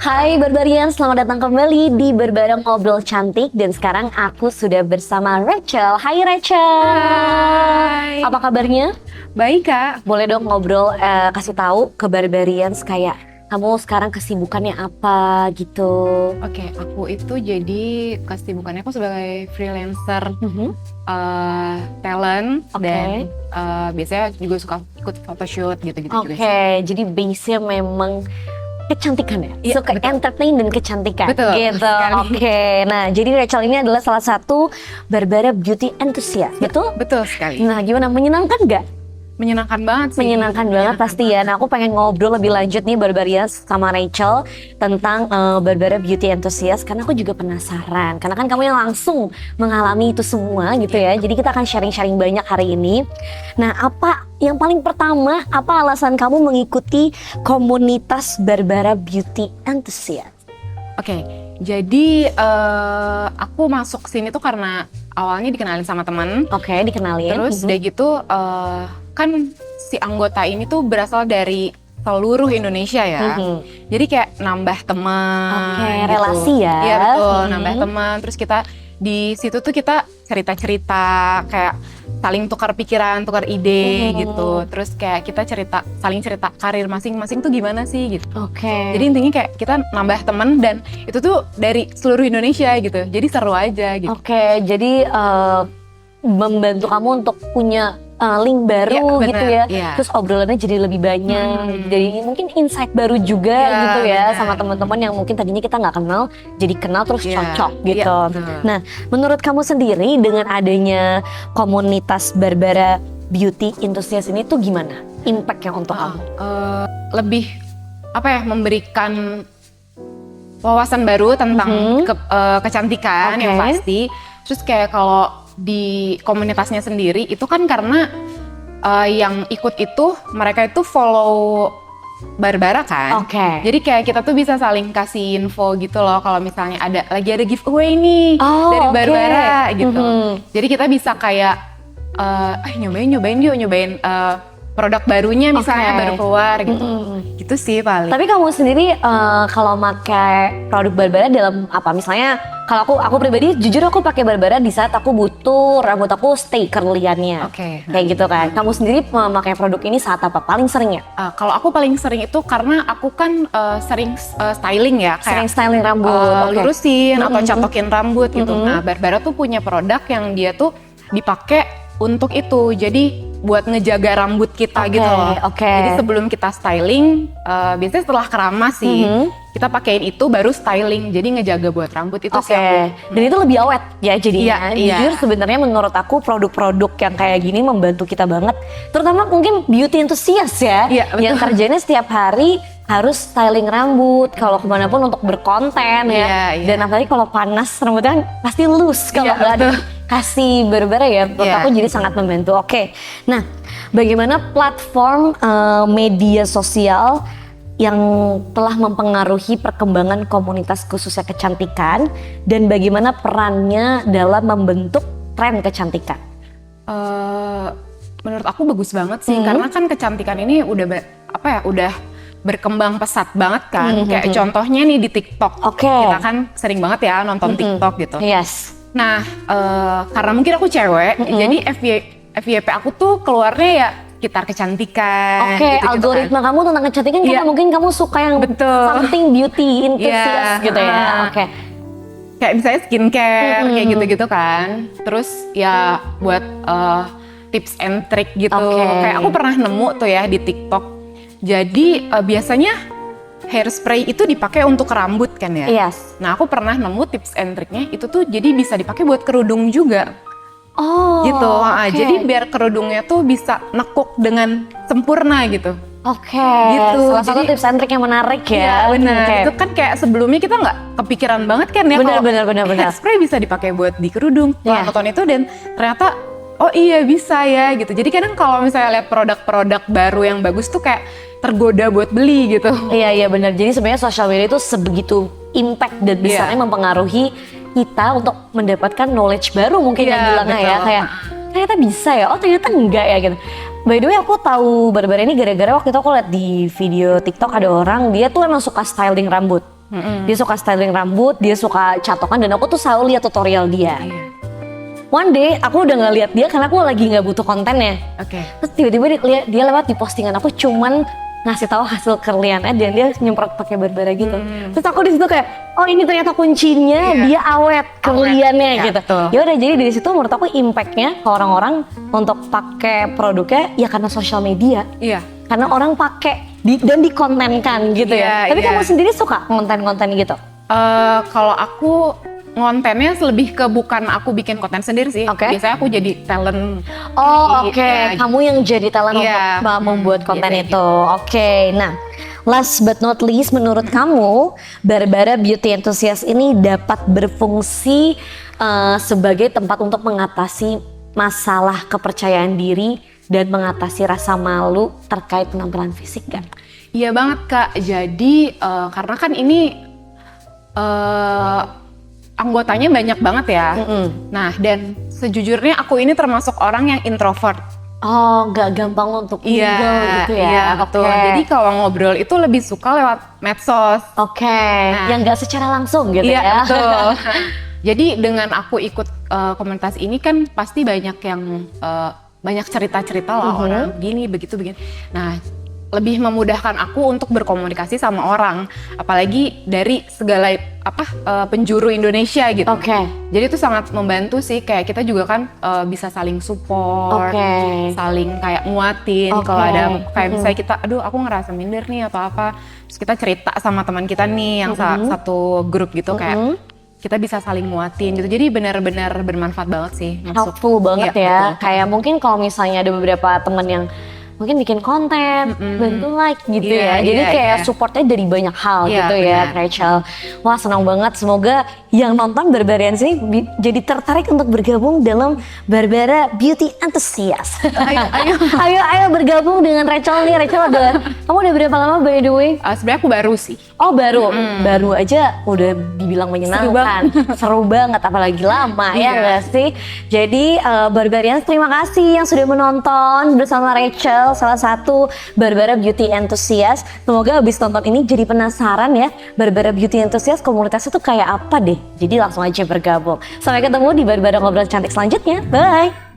Hai Barbarian, selamat datang kembali di Berbareng Ngobrol Cantik. Dan sekarang aku sudah bersama Rachel. Hai Rachel. Hai. Apa kabarnya? Baik Kak. Boleh dong ngobrol, kasih tahu ke Barbarians kayak kamu sekarang kesibukannya apa gitu. Oke, aku itu jadi kesibukannya aku sebagai freelancer talent dan biasanya juga suka ikut photoshoot gitu-gitu juga sih. Jadi base-nya memang kecantikan ya? Iya, Suka betul. entertain dan kecantikan Betul, gitu. sekali. Nah jadi Rachel ini adalah salah satu Barbara beauty enthusiast, betul? Betul sekali. Nah gimana, menyenangkan nggak? Menyenangkan banget sih. Menyenangkan banget pasti ya. Nah aku pengen ngobrol lebih lanjut nih Barbarians sama Rachel tentang Barbara beauty enthusiast, karena aku juga penasaran. Karena kan kamu yang langsung mengalami itu semua gitu ya. Jadi kita akan sharing-sharing banyak hari ini. Nah apa yang paling pertama, apa alasan kamu mengikuti komunitas Barbara beauty enthusiast? Oke, jadi aku masuk sini tuh karena awalnya dikenalin sama teman. Oke, dikenalin. Terus udah gitu kan si anggota ini tuh berasal dari seluruh Indonesia ya. Jadi kayak nambah teman. Oke, gitu. relasi ya. Iya betul, nambah teman. Terus kita di situ tuh kita cerita-cerita kayak saling tukar pikiran, tukar ide gitu. Terus kayak kita saling cerita karir masing-masing tuh gimana sih gitu. Oke. Jadi intinya kayak kita nambah teman dan itu tuh dari seluruh Indonesia gitu. Jadi seru aja gitu. Oke, jadi membantu kamu untuk punya link baru Iya, gitu bener, ya. iya. Terus obrolannya jadi lebih banyak. Jadi mungkin insight baru juga Iya, gitu ya bener. sama teman-teman yang mungkin tadinya kita nggak kenal, jadi kenal terus Iya, cocok iya, gitu. betul. Nah, menurut kamu sendiri dengan adanya komunitas Barbara Beauty Enthusiast ini tuh gimana impactnya untuk kamu? Lebih apa ya, memberikan wawasan baru tentang kecantikan Oke. yang pasti. Terus kayak kalau di komunitasnya sendiri itu kan karena yang ikut itu mereka itu follow Barbara kan. Oke. Jadi kayak kita tuh bisa saling kasih info gitu loh kalau misalnya lagi ada giveaway nih Oh, dari oke. Barbara gitu. Jadi kita bisa kayak nyobain produk barunya misalnya Oke. baru keluar gitu. Gitu sih paling. Tapi kamu sendiri kalau pakai produk Barbara dalam apa? Misalnya kalau aku pribadi jujur aku pakai Barbara di saat aku butuh rambut aku stay curly-annya. Oke. Kayak gitu kan. Kamu sendiri memakai produk ini saat apa? Paling sering ya? Kalau aku paling sering itu karena aku kan sering styling ya, Sering kayak styling rambut. Oke. lurusin atau catokin rambut gitu. Nah, Barbara tuh punya produk yang dia tuh dipakai untuk itu. Jadi buat ngejaga rambut kita Oke, gitu loh. oke. Jadi sebelum kita styling, biasanya setelah keramas sih, kita pakein itu baru styling. Jadi ngejaga buat rambut itu Oke. sih aku. Dan itu lebih awet ya jadinya. Iya, iya. Jujur sebenarnya menurut aku produk-produk yang kayak gini membantu kita banget. Terutama mungkin beauty enthusiast ya. Iya, betul. Yang kerjanya setiap hari harus styling rambut kalau kemanapun untuk berkonten ya. Iya, iya. Dan apalagi kalau panas rambutnya kan pasti loose kalau Iya, nggak betul. kasih Barbara ya. Menurut Iya. aku jadi sangat membantu. Oke. Nah, bagaimana platform media sosial yang telah mempengaruhi perkembangan komunitas khususnya kecantikan dan bagaimana perannya dalam membentuk tren kecantikan? Menurut aku bagus banget sih, karena kan kecantikan ini udah udah berkembang pesat banget kan. Kayak contohnya nih di TikTok. Oke. Kita kan sering banget ya nonton TikTok gitu. Yes. Nah, karena mungkin aku cewek, jadi FYP aku tuh keluarnya ya sekitar kecantikan. Oke, gitu-gitu algoritma kan. kamu tentang kecantikan karena Iya. mungkin kamu suka yang Betul. something beauty enthusiast Iya, gitu ya. Oke. Kayak misalnya skincare, kayak gitu-gitu kan. Terus ya buat tips and trick gitu. Oke. Kayak aku pernah nemu tuh ya di TikTok. Jadi biasanya hairspray itu dipakai untuk rambut kan ya. Yes. Nah aku pernah nemu tips and triknya itu tuh jadi bisa dipakai buat kerudung juga. Oh. Gitu. Oke. Jadi biar kerudungnya tuh bisa nekuk dengan sempurna gitu. Oke. Gitu. Salah satu Jadi- tips and trick yang menarik ya. Iya benar. Oke. Itu kan kayak sebelumnya kita nggak kepikiran banget kan ya Benar, kalau benar. hairspray bisa dipakai buat di kerudung. Iya. Setelah nonton itu dan ternyata oh iya bisa ya gitu. Jadi kadang kalau misalnya lihat produk-produk baru yang bagus tuh kayak tergoda buat beli gitu. Iya benar. Jadi sebenarnya sosial media itu sebegitu impact dan besarnya mempengaruhi kita untuk mendapatkan knowledge baru mungkin Iya, yang bilangnya ya, betul. kayak ternyata bisa ya, oh ternyata enggak ya gitu. By the way aku tahu Barbara ini gara-gara waktu itu aku lihat di video TikTok ada orang dia tuh emang suka styling rambut. Dia suka styling rambut, dia suka catokan, dan aku tuh selalu lihat tutorial dia. Iya. One day aku udah nggak lihat dia karena aku lagi nggak butuh kontennya. Oke. Terus tiba-tiba dia lewat di postingan aku, cuman ngasih tahu hasil kerliannya dan dia nyemprot pakai Barbara gitu. Terus aku di situ kayak, oh ini ternyata kuncinya, Iya. dia awet kerliannya Ya, gitu. betul. Ya udah, jadi dari situ menurut aku impactnya ke orang-orang untuk pakai produknya ya karena sosial media. Iya. Karena orang pakai dan dikontenkan gitu ya. Iya, Tapi iya. kamu sendiri suka konten-konten gitu? Kalau aku ngontennya lebih ke bukan aku bikin konten sendiri sih. Oke. Biasanya aku jadi talent. Oh Di- oke, ya, kamu yang jadi talent Iya. untuk membuat konten biasanya itu. Oke, nah last but not least, menurut kamu Barbara Beauty Enthusiast ini dapat berfungsi sebagai tempat untuk mengatasi masalah kepercayaan diri dan mengatasi rasa malu terkait penampilan fisik gak? Iya banget Kak. Jadi karena kan ini anggotanya banyak banget ya. Nah, dan sejujurnya aku ini termasuk orang yang introvert. Oh, gak gampang untuk mingle gitu ya? Iya, betul. Oke. Jadi kalau ngobrol itu lebih suka lewat medsos. Oke, yang gak secara langsung gitu Iya, ya? betul. Jadi dengan aku ikut komunitas ini kan pasti banyak yang banyak cerita-cerita lah orang gini, begitu, begini. Nah, lebih memudahkan aku untuk berkomunikasi sama orang, apalagi dari segala penjuru Indonesia gitu. Oke. Jadi itu sangat membantu sih, kayak kita juga kan bisa saling support, Oke. saling kayak nguatin Oke. kalau ada kayak misalnya kita, aduh aku ngerasa minder nih atau apa, terus kita cerita sama teman kita nih yang satu grup gitu kayak kita bisa saling nguatin gitu. Jadi benar-benar bermanfaat banget sih. Helpful banget Iya, ya. betul. Kayak mungkin kalau misalnya ada beberapa temen yang mungkin bikin konten, bantu like gitu Iya, ya. Jadi iya, kayak iya. supportnya dari banyak hal Iya, gitu ya, benar. Rachel. Wah, senang banget. Semoga yang nonton Barbarians ini jadi tertarik untuk bergabung dalam Barbara Beauty Enthusiast. Ayo, ayo. ayo bergabung dengan Rachel nih. Rachel kamu udah berapa lama by the way? Sebenarnya aku baru sih. Oh baru aja udah dibilang menyenangkan, seru banget apalagi lama ya Iya. nggak sih? Jadi Barbarians terima kasih yang sudah menonton bersama Rachel, salah satu Barbara Beauty Enthusiast. Semoga habis nonton ini jadi penasaran ya, Barbara Beauty Enthusiast komunitasnya tuh kayak apa deh? Jadi langsung aja bergabung. Sampai ketemu di Barbara Ngobrol Cantik selanjutnya. Bye!